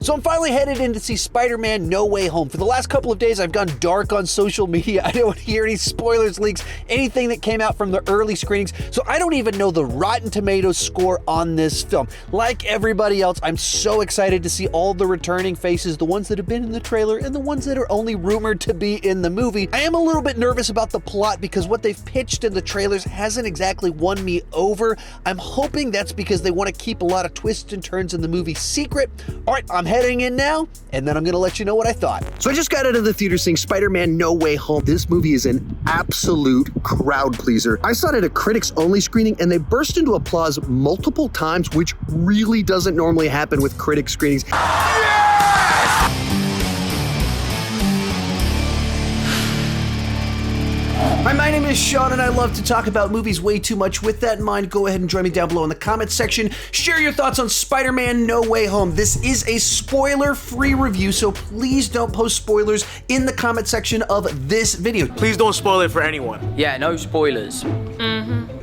So I'm finally headed in to see Spider-Man No Way Home. For the last couple of days, I've gone dark on social media. I don't hear any spoilers, leaks, anything that came out from the early screenings. So I don't even know the Rotten Tomatoes score on this film. Like everybody else, I'm so excited to see all the returning faces, the ones that have been in the trailer and the ones that are only rumored to be in the movie. I am a little bit nervous about the plot because what they've pitched in the trailers hasn't exactly won me over. I'm hoping that's because they want to keep a lot of twists and turns in the movie secret. All right, I'm heading in now, and then I'm gonna let you know what I thought. So I just got out of the theater seeing Spider-Man No Way Home. This movie is an absolute crowd pleaser. I saw it at a critics only screening and they burst into applause multiple times, which really doesn't normally happen with critic screenings. Hi, my name is Sean, and I love to talk about movies way too much. With that in mind, go ahead and join me down below in the comments section. Share your thoughts on Spider-Man No Way Home. This is a spoiler-free review, so please don't post spoilers in the comment section of this video. Please don't spoil it for anyone. Yeah, no spoilers.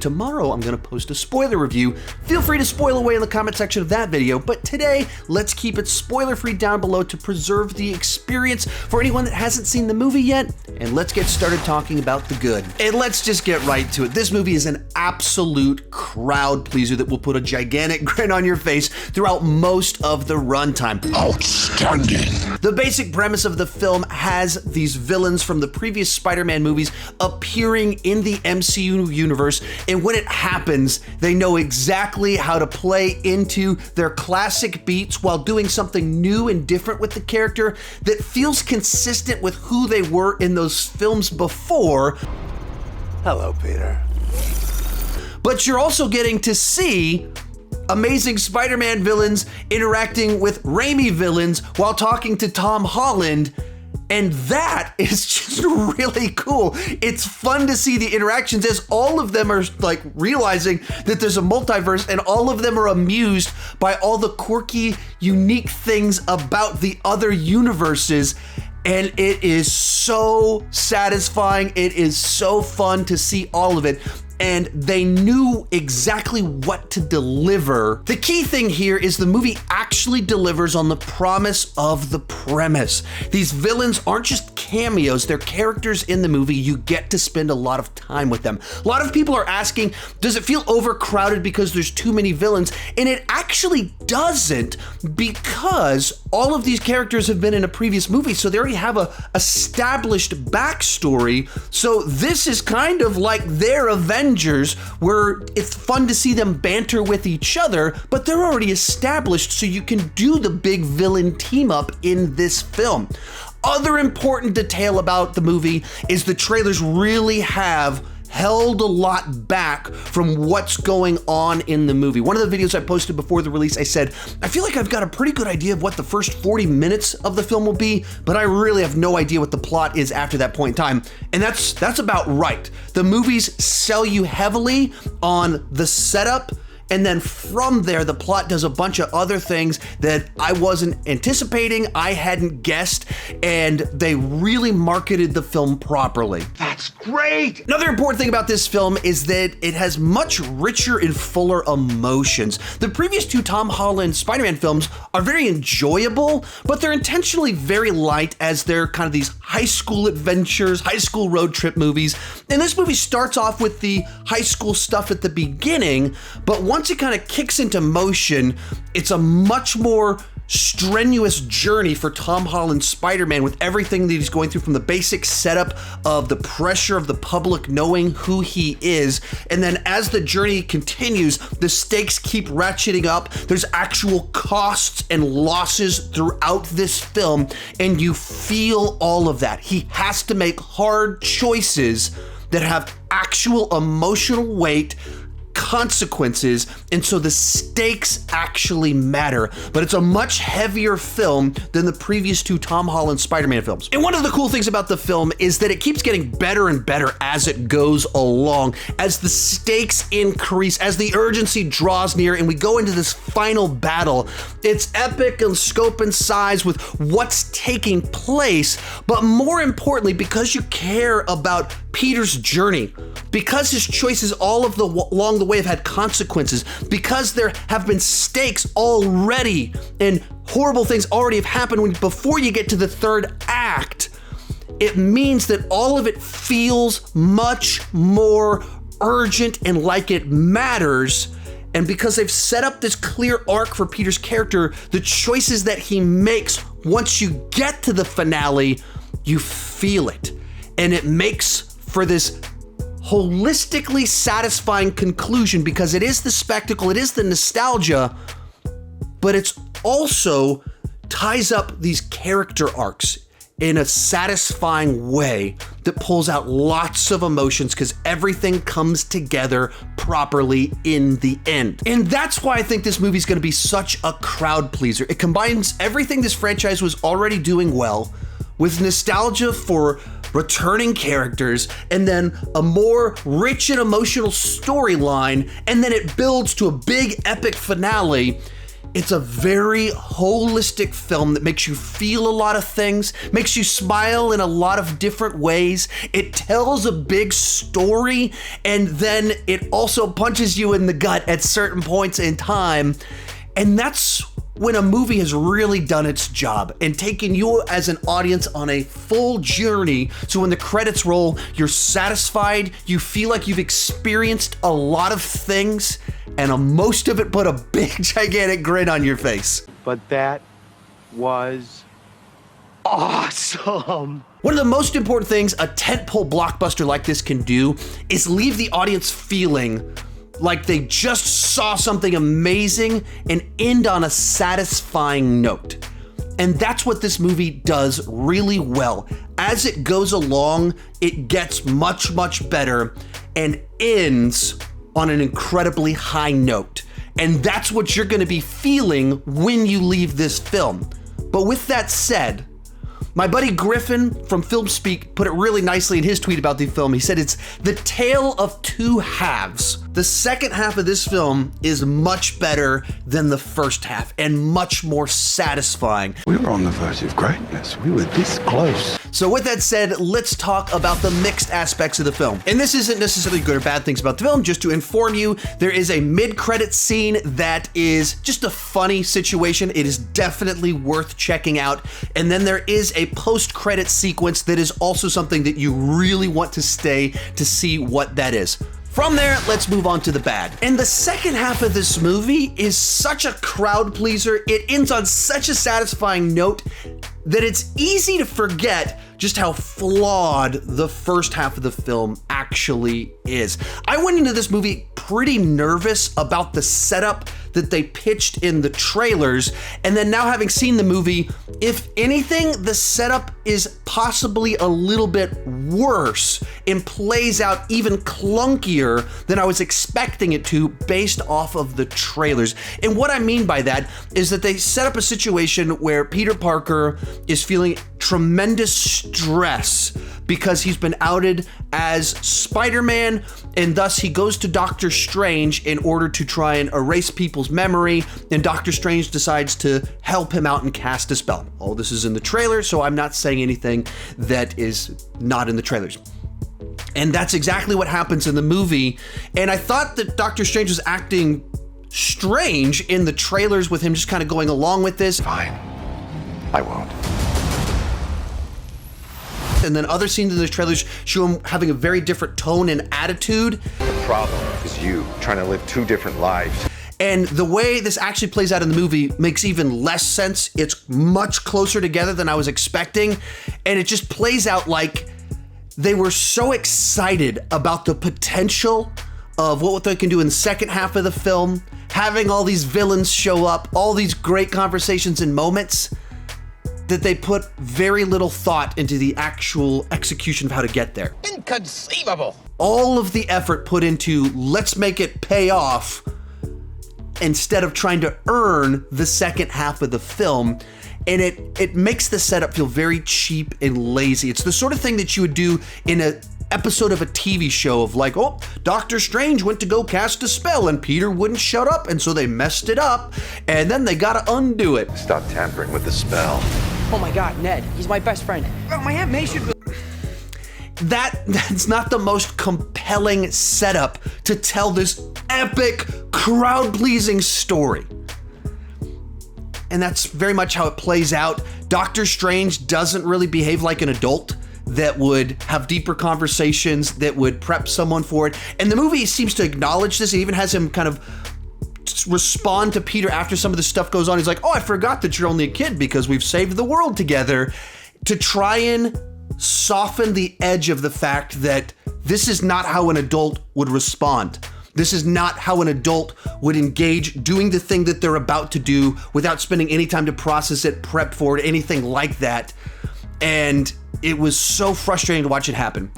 Tomorrow, I'm gonna post a spoiler review. Feel free to spoil away in the comment section of that video, but today, let's keep it spoiler-free down below to preserve the experience for anyone that hasn't seen the movie yet, and let's get started talking about the good. And let's just get right to it. This movie is an absolute crowd pleaser that will put a gigantic grin on your face throughout most of the runtime. Outstanding. The basic premise of the film has these villains from the previous Spider-Man movies appearing in the MCU universe, and when it happens, they know exactly how to play into their classic beats while doing something new and different with the character that feels consistent with who they were in those films before. Hello, Peter. But you're also getting to see Amazing Spider-Man villains interacting with Raimi villains while talking to Tom Holland, and that is just really cool. It's fun to see the interactions as all of them are like realizing that there's a multiverse, and all of them are amused by all the quirky, unique things about the other universes. And it is so satisfying. It is so fun to see all of it. And they knew exactly what to deliver. The key thing here is the movie actually delivers on the promise of the premise. These villains aren't just cameos, they're characters in the movie. You get to spend a lot of time with them. A lot of people are asking, does it feel overcrowded because there's too many villains? And it actually doesn't, because all of these characters have been in a previous movie, so they already have a established backstory. So this is kind of like their Avengers, where it's fun to see them banter with each other, but they're already established, so you can do the big villain team up in this film. Other important detail about the movie is the trailers really have held a lot back from what's going on in the movie. One of the videos I posted before the release, I said, I feel like I've got a pretty good idea of what the first 40 minutes of the film will be, but I really have no idea what the plot is after that point in time. And that's about right. The movies sell you heavily on the setup, and then from there, the plot does a bunch of other things that I wasn't anticipating, I hadn't guessed, and they really marketed the film properly. That's great. Another important thing about this film is that it has much richer and fuller emotions. The previous two Tom Holland Spider-Man films are very enjoyable, but they're intentionally very light as they're kind of these high school adventures, high school road trip movies. And this movie starts off with the high school stuff at the beginning, but once it kind of kicks into motion, it's a much more strenuous journey for Tom Holland's Spider-Man, with everything that he's going through, from the basic setup of the pressure of the public knowing who he is. And then as the journey continues, the stakes keep ratcheting up. There's actual costs and losses throughout this film, and you feel all of that. He has to make hard choices that have actual emotional weight, consequences, and so the stakes actually matter. But it's a much heavier film than the previous two Tom Holland Spider-Man films. And one of the cool things about the film is that it keeps getting better and better as it goes along, as the stakes increase, as the urgency draws near, and we go into this final battle. It's epic in scope and size with what's taking place, but more importantly, because you care about Peter's journey, because his choices along the way have had consequences, because there have been stakes already, and horrible things already have happened before you get to the third act, it means that all of it feels much more urgent and like it matters. And because they've set up this clear arc for Peter's character, the choices that he makes once you get to the finale, you feel it. And it makes for this holistically satisfying conclusion because it is the spectacle, it is the nostalgia, but it's also ties up these character arcs in a satisfying way that pulls out lots of emotions because everything comes together properly in the end. And that's why I think this movie's gonna be such a crowd pleaser. It combines everything this franchise was already doing well with nostalgia for returning characters and then a more rich and emotional storyline, and then it builds to a big epic finale. It's a very holistic film that makes you feel a lot of things, makes you smile in a lot of different ways. It tells a big story, and then it also punches you in the gut at certain points in time. And that's when a movie has really done its job and taken you as an audience on a full journey. So when the credits roll, you're satisfied, you feel like you've experienced a lot of things, and most of it put a big, gigantic grin on your face. But that was awesome. One of the most important things a tentpole blockbuster like this can do is leave the audience feeling like they just saw something amazing and end on a satisfying note. And that's what this movie does really well. As it goes along, it gets much, much better and ends on an incredibly high note. And that's what you're gonna be feeling when you leave this film. But with that said, my buddy Griffin from Film Speak put it really nicely in his tweet about the film. He said it's the tale of two halves. The second half of this film is much better than the first half and much more satisfying. We were on the verge of greatness. We were this close. So with that said, let's talk about the mixed aspects of the film. And this isn't necessarily good or bad things about the film, just to inform you, there is a mid-credit scene that is just a funny situation. It is definitely worth checking out. And then there is a post-credit sequence that is also something that you really want to stay to see what that is. From there, let's move on to the bad. And the second half of this movie is such a crowd pleaser. It ends on such a satisfying note that it's easy to forget just how flawed the first half of the film actually is. I went into this movie pretty nervous about the setup that they pitched in the trailers, and then now having seen the movie, if anything, the setup is possibly a little bit worse and plays out even clunkier than I was expecting it to based off of the trailers. And what I mean by that is that they set up a situation where Peter Parker is feeling tremendous stress because he's been outed as Spider-Man, and thus he goes to Doctor Strange in order to try and erase people's memory, and Doctor Strange decides to help him out and cast a spell. All this is in the trailer, so I'm not saying anything that is not in the trailers. And that's exactly what happens in the movie, and I thought that Doctor Strange was acting strange in the trailers with him just kind of going along with this. Fine. I won't. And then other scenes in the trailers show him having a very different tone and attitude. The problem is you trying to live two different lives. And the way this actually plays out in the movie makes even less sense. It's much closer together than I was expecting. And it just plays out like they were so excited about the potential of what they can do in the second half of the film, having all these villains show up, all these great conversations and moments, that they put very little thought into the actual execution of how to get there. Inconceivable. All of the effort put into let's make it pay off instead of trying to earn the second half of the film. And it makes the setup feel very cheap and lazy. It's the sort of thing that you would do in an episode of a TV show of like, oh, Doctor Strange went to go cast a spell and Peter wouldn't shut up, and so they messed it up, and then they gotta undo it. Stop tampering with the spell. Oh my God, Ned, he's my best friend. Oh, my Aunt May should be... That's not the most compelling setup to tell this epic, crowd-pleasing story. and that's very much how it plays out. Doctor Strange doesn't really behave like an adult that would have deeper conversations, that would prep someone for it. And the movie seems to acknowledge this. It even has him kind of respond to Peter after some of this stuff goes on. He's like, oh, I forgot that you're only a kid because we've saved the world together, to try and soften the edge of the fact that this is not how an adult would respond. This is not how an adult would engage doing the thing that they're about to do without spending any time to process it, prep for it, anything like that. And it was so frustrating to watch it happen.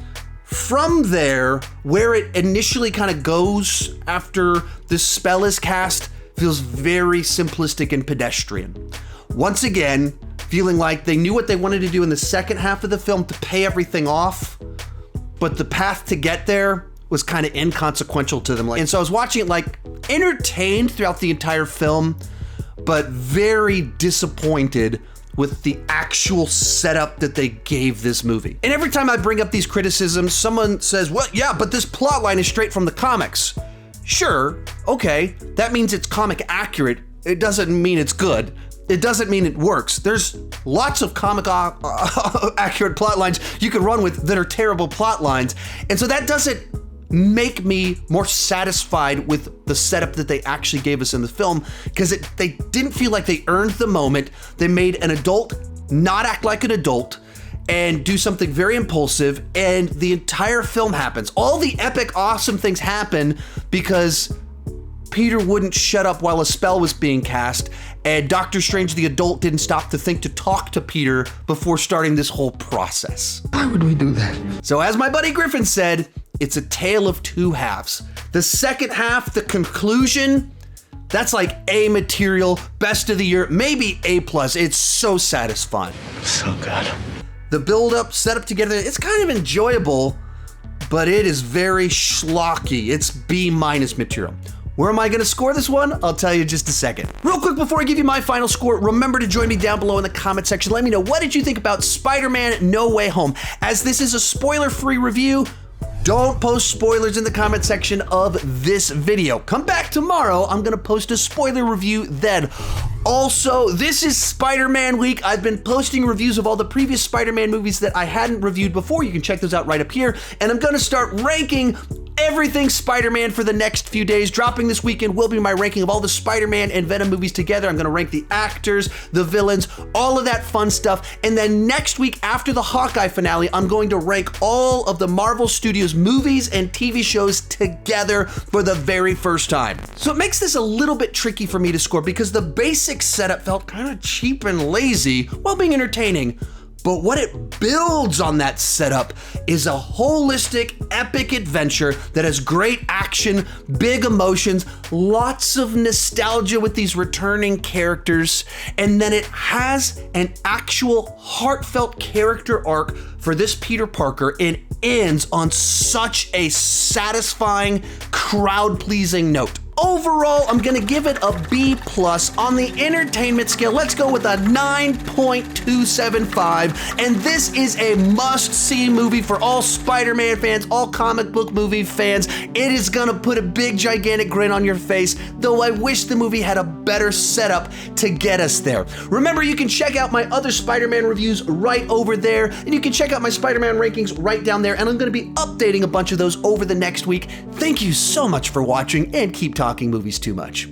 From there, where it initially kind of goes after the spell is cast feels very simplistic and pedestrian. Once again, feeling like they knew what they wanted to do in the second half of the film to pay everything off, but the path to get there was kind of inconsequential to them. And so I was watching it like entertained throughout the entire film, but very disappointed with the actual setup that they gave this movie. And every time I bring up these criticisms, someone says, well, yeah, but this plot line is straight from the comics. Sure, okay, that means it's comic accurate. It doesn't mean it's good. It doesn't mean it works. There's lots of comic accurate plot lines you could run with that are terrible plot lines. And so that doesn't make me more satisfied with the setup that they actually gave us in the film, because they didn't feel like they earned the moment. They made an adult not act like an adult and do something very impulsive, and the entire film happens. All the epic, awesome things happen because Peter wouldn't shut up while a spell was being cast, and Doctor Strange the adult didn't stop to think to talk to Peter before starting this whole process. Why would we do that? So as my buddy Griffin said, it's a tale of two halves. The second half, the conclusion, that's like A material, best of the year, maybe A+. It's so satisfying. So good. The build-up, setup together, it's kind of enjoyable, but it is very schlocky. It's B- material. Where am I gonna score this one? I'll tell you in just a second. Real quick before I give you my final score, remember to join me down below in the comment section. Let me know, what did you think about Spider-Man No Way Home? As this is a spoiler-free review, don't post spoilers in the comment section of this video. Come back tomorrow, I'm gonna post a spoiler review then. Also, this is Spider-Man week. I've been posting reviews of all the previous Spider-Man movies that I hadn't reviewed before. You can check those out right up here. And I'm gonna start ranking everything Spider-Man for the next few days. Dropping this weekend will be my ranking of all the Spider-Man and Venom movies together. I'm gonna rank the actors, the villains, all of that fun stuff. And then next week, after the Hawkeye finale, I'm going to rank all of the Marvel Studios movies and TV shows together for the very first time. So it makes this a little bit tricky for me to score because the basic setup felt kind of cheap and lazy while being entertaining. But what it builds on that setup is a holistic, epic adventure that has great action, big emotions, lots of nostalgia with these returning characters, and then it has an actual heartfelt character arc for this Peter Parker and ends on such a satisfying, crowd-pleasing note. Overall, I'm gonna give it a B+ on the entertainment scale. Let's go with a 9.275. And this is a must-see movie for all Spider-Man fans, all comic book movie fans. It is gonna put a big, gigantic grin on your face, though I wish the movie had a better setup to get us there. Remember, you can check out my other Spider-Man reviews right over there, and you can check out my Spider-Man rankings right down there, and I'm gonna be updating a bunch of those over the next week. Thank you so much for watching, and keep talking movies too much.